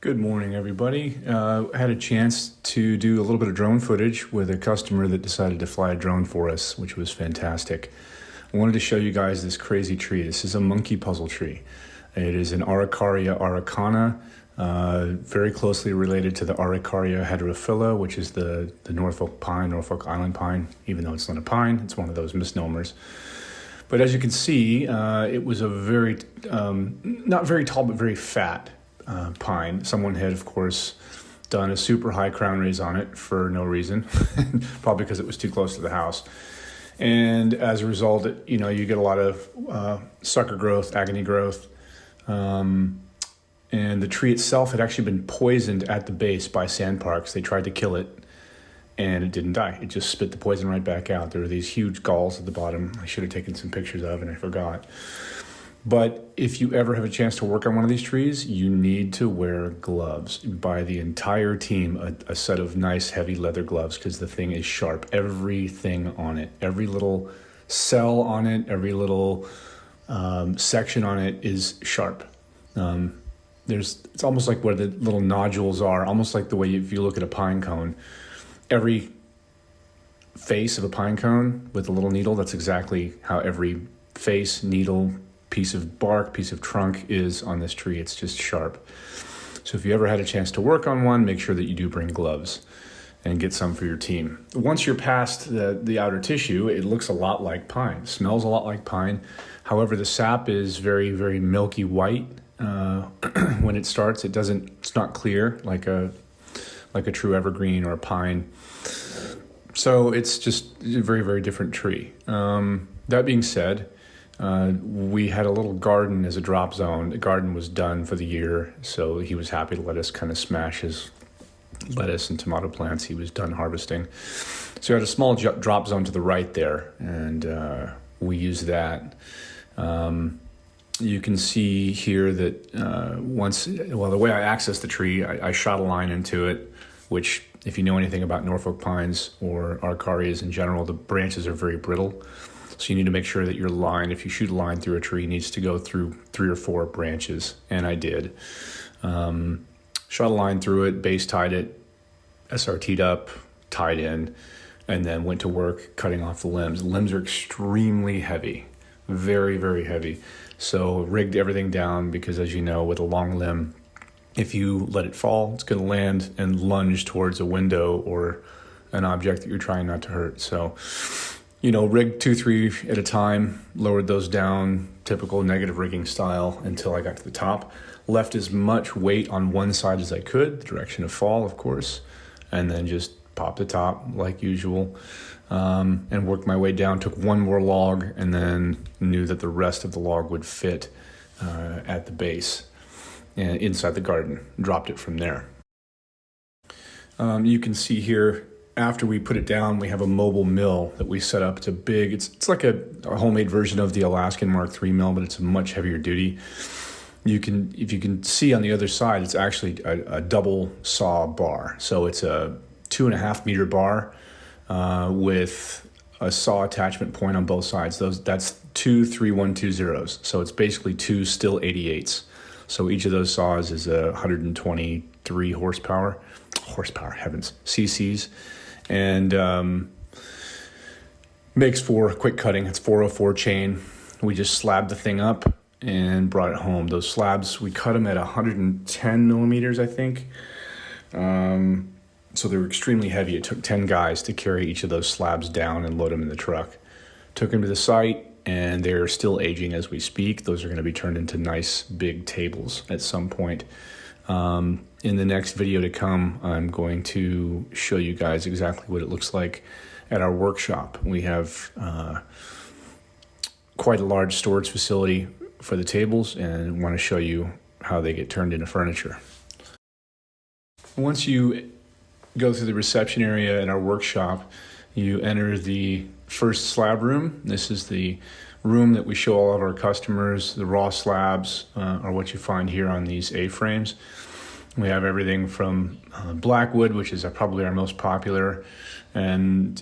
Good morning, everybody. I had a chance to do a little bit of drone footage with a customer that decided to fly a drone for us, which was fantastic. I wanted to show you guys this crazy tree. This is a monkey puzzle tree. It is an Araucaria araucana, very closely related to the Araucaria heterophylla, which is the Norfolk pine, Norfolk Island pine. Even though it's not a pine, it's one of those misnomers. But as you can see, it was a very, not very tall, but very fat pine. Someone had, of course, done a super high crown raise on it for no reason, probably because it was too close to the house. And as a result, you get a lot of sucker growth, agony growth. And the tree itself had actually been poisoned at the base by sandparks. They tried to kill it, and it didn't die. It just spit the poison right back out. There were these huge galls at the bottom I should have taken some pictures of, and I forgot. But if you ever have a chance to work on one of these trees, you need to wear gloves. Buy the entire team a set of nice heavy leather gloves, because the thing is sharp. Everything on it, every little cell on it, every little section on it is sharp. It's almost like where the little nodules are, almost like the way if you look at a pine cone, every face of a pine cone with a little needle, that's exactly how every face, needle, piece of bark, piece of trunk is on this tree. It's just sharp. So if you ever had a chance to work on one, make sure that you do bring gloves and get some for your team. Once you're past the outer tissue, it looks a lot like pine. It smells a lot like pine. However, the sap is very, very milky white. When it starts, it's not clear like a true evergreen or a pine. So it's just a very, very different tree. That being said, we had a little garden as a drop zone. The garden was done for the year, so he was happy to let us kind of smash his lettuce and tomato plants. He was done harvesting. So we had a small drop zone to the right there, and we used that. You can see here that the way I accessed the tree, I shot a line into it, which, if you know anything about Norfolk pines or Araucarias in general, the branches are very brittle. So you need to make sure that your line, if you shoot a line through a tree, needs to go through 3 or 4 branches, and I did. Shot a line through it, base tied it, SRT'd up, tied in, and then went to work cutting off the limbs. The limbs are extremely heavy, very, very heavy. So rigged everything down because, as you know, with a long limb, if you let it fall, it's going to land and lunge towards a window or an object that you're trying not to hurt. So, rigged 2-3 at a time, lowered those down, typical negative rigging style, until I got to the top. Left as much weight on one side as I could, the direction of fall, of course, and then just popped the top like usual, and worked my way down. Took one more log, and then knew that the rest of the log would fit at the base and inside the garden. Dropped it from there. You can see here, after we put it down, we have a mobile mill that we set up. It's like a homemade version of the Alaskan Mark III mill, but it's a much heavier duty. If you can see on the other side, it's actually a double saw bar. So it's a 2.5 meter bar with a saw attachment point on both sides. That's 2 3-1-2-0s. So it's basically 2 still 88s. So each of those saws is 123 horsepower, heavens, cc's. And makes for quick cutting. It's 404 chain. We just slabbed the thing up and brought it home. Those slabs, we cut them at 110 millimeters, I think. So they were extremely heavy. It took 10 guys to carry each of those slabs down and load them in the truck. Took them to the site, and they're still aging as we speak. Those are going to be turned into nice big tables at some point. In the next video to come, I'm going to show you guys exactly what it looks like at our workshop. We have quite a large storage facility for the tables, and want to show you how they get turned into furniture. Once you go through the reception area in our workshop, you enter the first slab room. This is the room that we show all of our customers. The raw slabs are what you find here on these A-frames. We have everything from blackwood, which is probably our most popular, and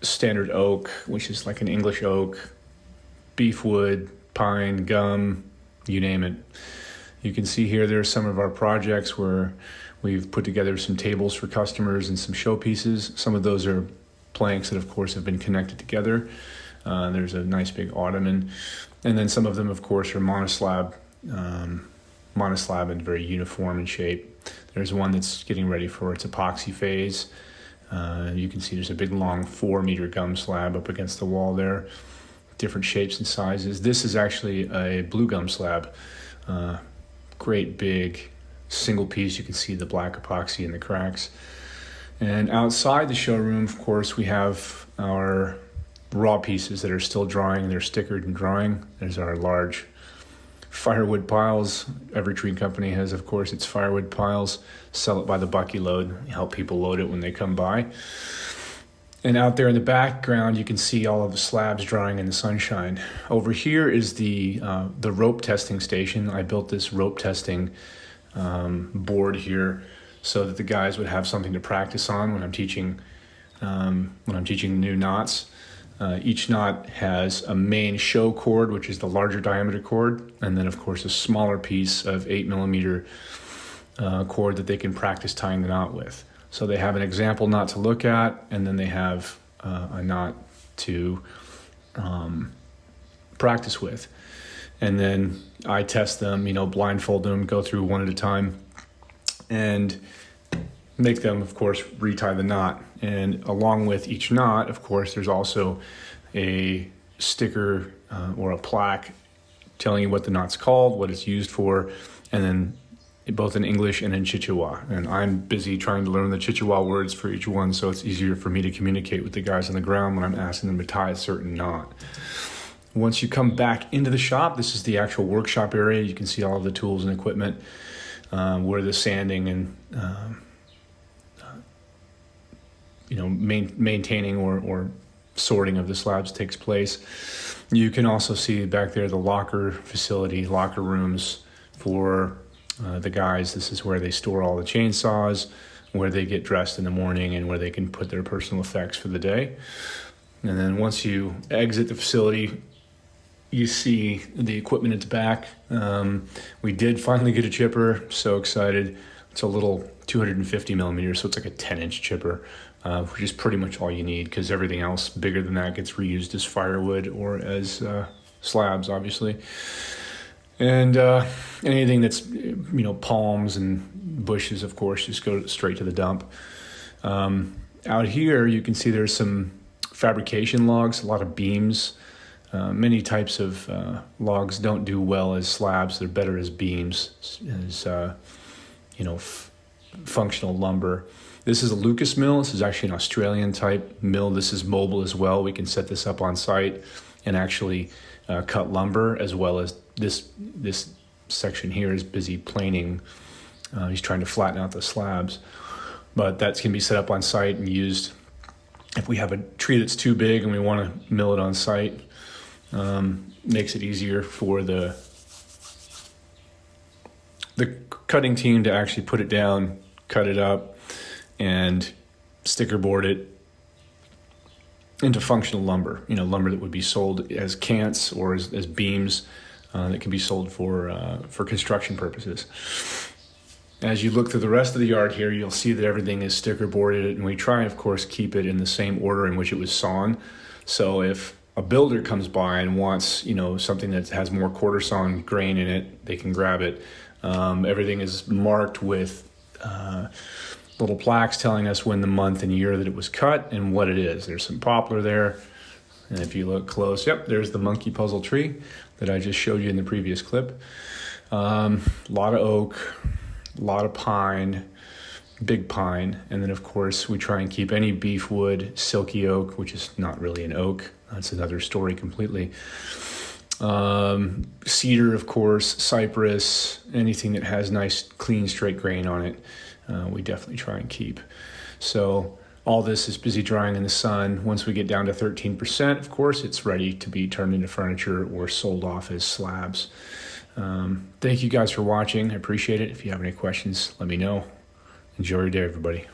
standard oak, which is like an English oak, beefwood, pine, gum, you name it. You can see here there's some of our projects where we've put together some tables for customers and some showpieces. Some of those are planks that of course have been connected together. There's a nice big ottoman, and then some of them of course are monoslab and very uniform in shape. There's one that's getting ready for its epoxy phase. You can see there's a big long 4-meter gum slab up against the wall there, different shapes and sizes. This is actually a blue gum slab, great big single piece. You can see the black epoxy in the cracks. And outside the showroom, of course, we have our raw pieces that are still drying. They're stickered and drying. There's our large firewood piles. Every tree company has, of course, its firewood piles. Sell it by the bucky load, help people load it when they come by. And out there in the background, you can see all of the slabs drying in the sunshine. Over here is the rope testing station. I built this rope testing board here so that the guys would have something to practice on when I'm teaching new knots. Each knot has a main show cord, which is the larger diameter cord, and then of course a smaller piece of 8mm cord that they can practice tying the knot with. So they have an example knot to look at, and then they have a knot to practice with. And then I test them, blindfold them, go through one at a time, and make them, of course, retie the knot. And along with each knot, of course, there's also a sticker or a plaque telling you what the knot's called, what it's used for, and then both in English and in Chichewa. And I'm busy trying to learn the Chichewa words for each one, so it's easier for me to communicate with the guys on the ground when I'm asking them to tie a certain knot. Once you come back into the shop, this is the actual workshop area. You can see all of the tools and equipment, where the sanding and maintaining or sorting of the slabs takes place. You can also see back there the locker facility, locker rooms for the guys. This is where they store all the chainsaws, where they get dressed in the morning, and where they can put their personal effects for the day. And then once you exit the facility, you see the equipment at the back. We did finally get a chipper, so excited. It's a little 250mm, so it's like a 10-inch chipper, which is pretty much all you need, because everything else bigger than that gets reused as firewood or as slabs, obviously. And anything that's, palms and bushes, of course, just go straight to the dump. Out here, you can see there's some fabrication logs, a lot of beams. Many types of logs don't do well as slabs. They're better as beams, as functional lumber. This is a Lucas mill. This is actually an Australian type mill. This is mobile as well. We can set this up on site and actually cut lumber, as well as this section here is busy planing. He's trying to flatten out the slabs, but that can be set up on site and used if we have a tree that's too big and we want to mill it on site. Makes it easier for the cutting team to actually put it down, cut it up, and sticker board it into functional lumber. Lumber that would be sold as cants or as beams that can be sold for construction purposes. As you look through the rest of the yard here, you'll see that everything is sticker boarded, and we try, of course, keep it in the same order in which it was sawn. So if a builder comes by and wants, something that has more quarter sawn grain in it, they can grab it. Everything is marked with little plaques telling us when the month and year that it was cut and what it is. There's some poplar there, and if you look close, there's the monkey puzzle tree that I just showed you in the previous clip. A lot of oak, a lot of pine, big pine, and then of course we try and keep any beef wood, silky oak, which is not really an oak. That's another story completely. Cedar, of course, cypress, anything that has nice, clean, straight grain on it, we definitely try and keep. So all this is busy drying in the sun. Once we get down to 13%, of course, it's ready to be turned into furniture or sold off as slabs. Thank you guys for watching. I appreciate it. If you have any questions, let me know. Enjoy your day, everybody.